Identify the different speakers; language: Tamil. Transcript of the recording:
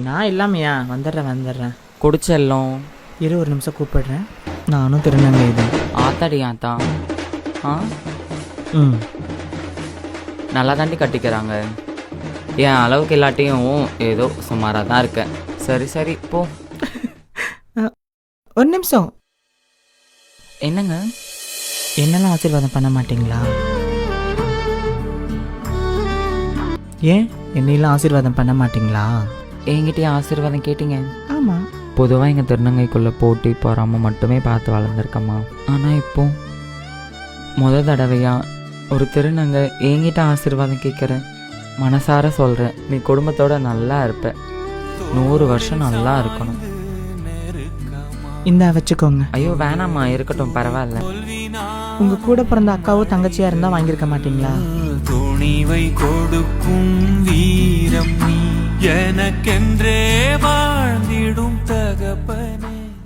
Speaker 1: நான் இல்லாமையா? வந்துடுறேன்.
Speaker 2: குடிச்செல்லம்.
Speaker 1: இரு, ஒரு நிமிஷம் கூப்பிடுறேன். நானும் திருநங்கை தான்.
Speaker 2: ஆத்தாடி ஆத்தா. ஆ
Speaker 1: ம்.
Speaker 2: நல்லா தாண்டி கட்டிக்கிறாங்க. என் அளவுக்கு இல்லாட்டியும் ஏதோ சுமாராக தான் இருக்கேன். சரி போ.
Speaker 1: ஒரு நிமிஷம்.
Speaker 2: என்னங்க?
Speaker 1: என்னெல்லாம் ஆசீர்வாதம் பண்ண மாட்டீங்களா? ஏன் என்னையெல்லாம் ஆசீர்வாதம் பண்ண மாட்டீங்களா?
Speaker 2: என்கிட்டயே ஆசீர்வாதம் கேட்டீங்க?
Speaker 1: ஆமாம்.
Speaker 2: பொதுவாக எங்கள் திருநங்கைக்குள்ளே போட்டி போகாமல் மட்டுமே பார்த்து வளர்ந்துருக்கம்மா. ஆனால் இப்போ தடவையாக ஒரு திருநங்கை என்கிட்ட ஆசீர்வாதம் கேட்குறேன். மனசார சொல்கிறேன், நீ குடும்பத்தோட நல்லா இருப்ப, 100 வருஷம் நல்லா இருக்கணும்.
Speaker 1: இந்தா வச்சுக்கோங்க.
Speaker 2: ஐயோ வேணாம்மா, இருக்கட்டும் பரவாயில்ல.
Speaker 1: உங்கள் கூட பிறந்த அக்காவோ தங்கச்சியாக இருந்தால் வாங்கியிருக்க மாட்டீங்களா?
Speaker 3: துணிவை கொடுக்கும் வீரம் நீ, எனக்கென்றே வாழ்ந்திடும் தகப்பன்.